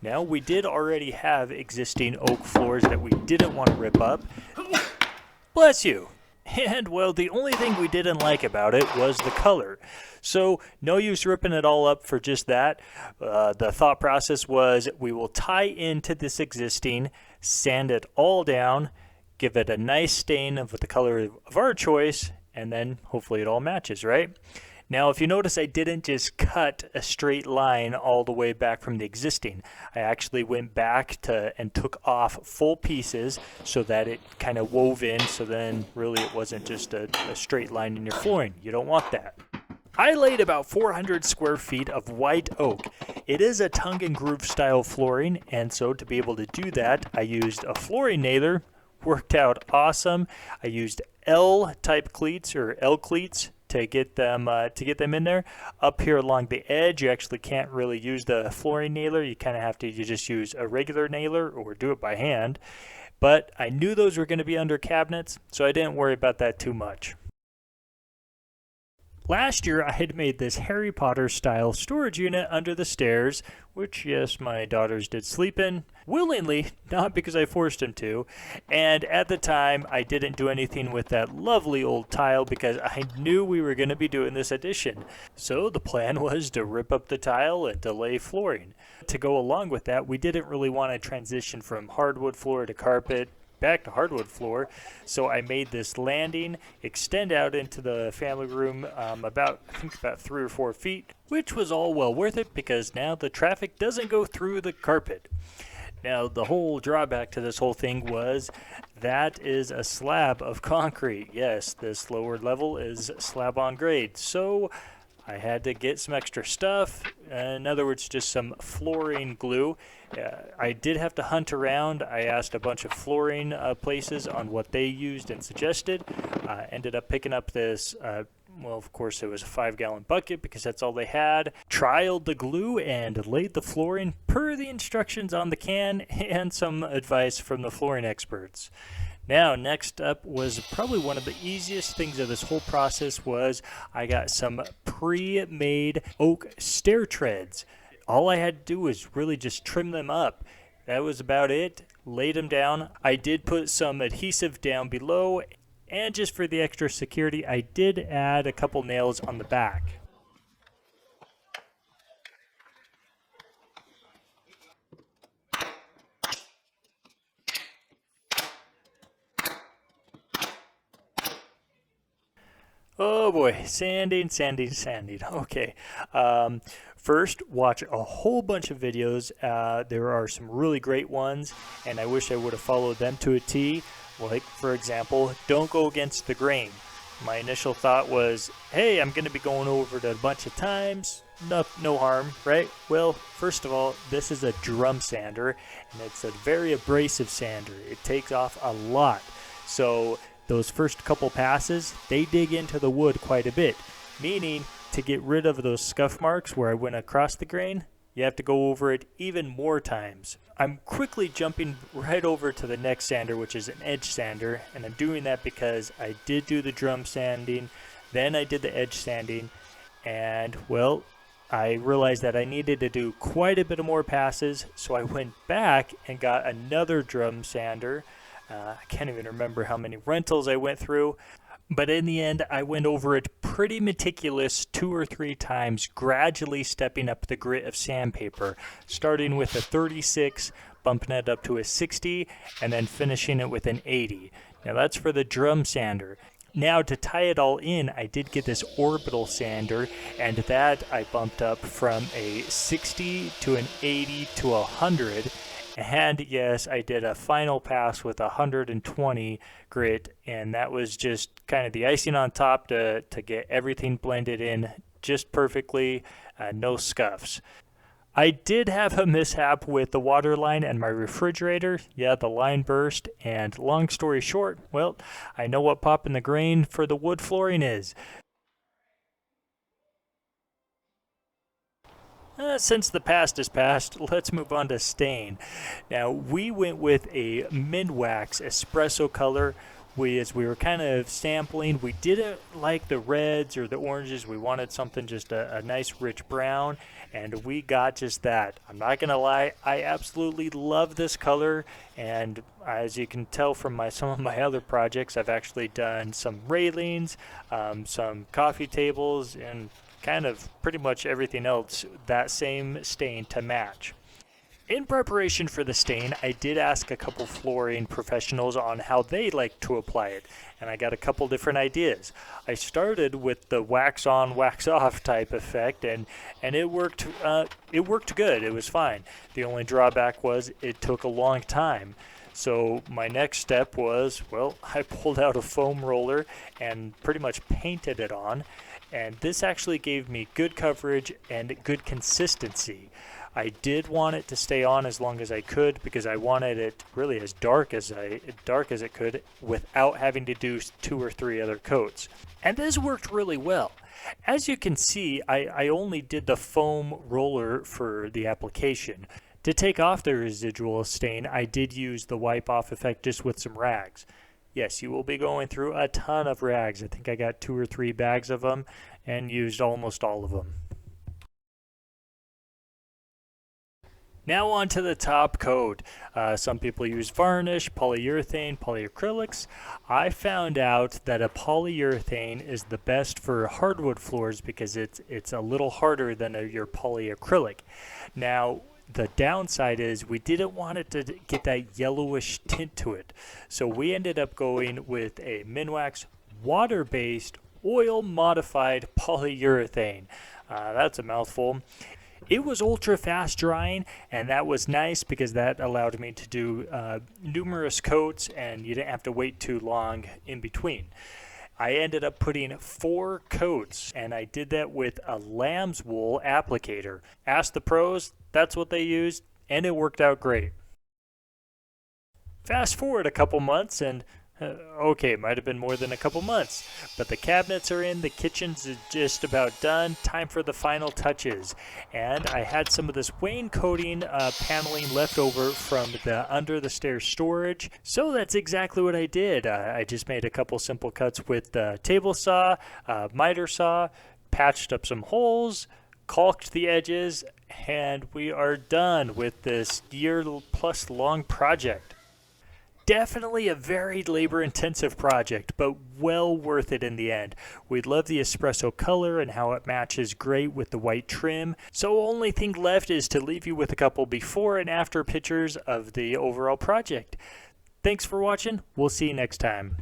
Now, we did already have existing oak floors that we didn't want to rip up. Bless you. And, well, the only thing we didn't like about it was the color. So, no use ripping it all up for just that. The thought process was we will tie into this existing, sand it all down, give it a nice stain of the color of our choice, and then hopefully it all matches, right? Now, if you notice, I didn't just cut a straight line all the way back from the existing. I actually went back and took off full pieces so that it kind of wove in, so then really it wasn't just a straight line in your flooring. You don't want that. I laid about 400 square feet of white oak. It is a tongue and groove style flooring, and so to be able to do that, I used a flooring nailer. Worked out awesome. I used L-type cleats or L cleats to get them in there. Up here along the edge, you actually can't really use the flooring nailer. You kind of have to just use a regular nailer or do it by hand. But I knew those were going to be under cabinets, so I didn't worry about that too much. Last year, I had made this Harry Potter style storage unit under the stairs, which, yes, my daughters did sleep in, willingly, not because I forced them to. And at the time, I didn't do anything with that lovely old tile because I knew we were going to be doing this addition. So the plan was to rip up the tile and to lay flooring. To go along with that, we didn't really want to transition from hardwood floor to carpet, back to hardwood floor, so I made this landing extend out into the family room about 3 or 4 feet, which was all well worth it because now the traffic doesn't go through the carpet. Now, the whole drawback to this whole thing was that is a slab of concrete. Yes, this lower level is slab on grade, so I had to get some extra stuff, in other words, just some flooring glue. I did have to hunt around. I asked a bunch of flooring places on what they used and suggested. Ended up picking up this, well, of course, it was a 5-gallon bucket because that's all they had. Trialed the glue and laid the flooring per the instructions on the can and some advice from the flooring experts. Now, next up was probably one of the easiest things of this whole process was I got some pre-made oak stair treads. All I had to do was really just trim them up. That was about it. Laid them down. I did put some adhesive down below, and just for the extra security, I did add a couple nails on the back. Oh boy, sanding. Okay. First, watch a whole bunch of videos. There are some really great ones, and I wish I would have followed them to a T. Like, for example, don't go against the grain. My initial thought was, hey, I'm going to be going over it a bunch of times. No harm, right? Well, first of all, this is a drum sander, and it's a very abrasive sander. It takes off a lot. So those first couple passes, they dig into the wood quite a bit, meaning to get rid of those scuff marks where I went across the grain, you have to go over it even more times. I'm quickly jumping right over to the next sander, which is an edge sander, and I'm doing that because I did do the drum sanding, then I did the edge sanding, and, well, I realized that I needed to do quite a bit of more passes, so I went back and got another drum sander. I can't even remember how many rentals I went through, but in the end, I went over it pretty meticulous 2 or 3 times, gradually stepping up the grit of sandpaper, starting with a 36, bumping it up to a 60, and then finishing it with an 80. Now that's for the drum sander. Now to tie it all in, I did get this orbital sander, and that I bumped up from a 60 to an 80 to a 100. And yes, I did a final pass with 120 grit, and that was just kind of the icing on top to get everything blended in just perfectly, no scuffs. I did have a mishap with the water line and my refrigerator. Yeah, the line burst, and long story short, well, I know what popping the grain for the wood flooring is. Since the past is past, let's move on to stain. Now, we went with a Minwax espresso color, as we were kind of sampling, we didn't like the reds or the oranges. We wanted something just a nice rich brown, and we got just that. I'm not gonna lie, I absolutely love this color, and as you can tell from some of my other projects, I've actually done some railings, some coffee tables, and kind of pretty much everything else that same stain to match. In preparation for the stain, I did ask a couple flooring professionals on how they like to apply it, and I got a couple different ideas. I started with the wax on, wax off type effect, and it worked. It worked good. It was fine. The only drawback was it took a long time. So my next step was, well, I pulled out a foam roller and pretty much painted it on, and this actually gave me good coverage and good consistency. I did want it to stay on as long as I could because I wanted it really as dark as it could without having to do 2 or 3 other coats. And this worked really well. As you can see, I only did the foam roller for the application. To take off the residual stain, I did use the wipe off effect just with some rags. Yes, you will be going through a ton of rags. I think I got 2 or 3 bags of them and used almost all of them. Now on to the top coat. Some people use varnish, polyurethane, polyacrylics. I found out that a polyurethane is the best for hardwood floors because it's a little harder than your polyacrylic. Now, the downside is we didn't want it to get that yellowish tint to it. So we ended up going with a Minwax water-based oil-modified polyurethane. That's a mouthful. It was ultra fast drying, and that was nice because that allowed me to do numerous coats and you didn't have to wait too long in between. I ended up putting 4 coats, and I did that with a lamb's wool applicator. Ask the pros, that's what they used, and it worked out great. Fast forward a couple months and okay, might have been more than a couple months, but the cabinets are in, the kitchen's just about done, time for the final touches. And I had some of this wainscoting paneling left over from the under the stairs storage, so that's exactly what I did. I just made a couple simple cuts with the table saw, miter saw, patched up some holes, caulked the edges, and we are done with this year-plus long project. Definitely a very labor-intensive project, but well worth it in the end. We love the espresso color and how it matches great with the white trim. So only thing left is to leave you with a couple before and after pictures of the overall project. Thanks for watching. We'll see you next time.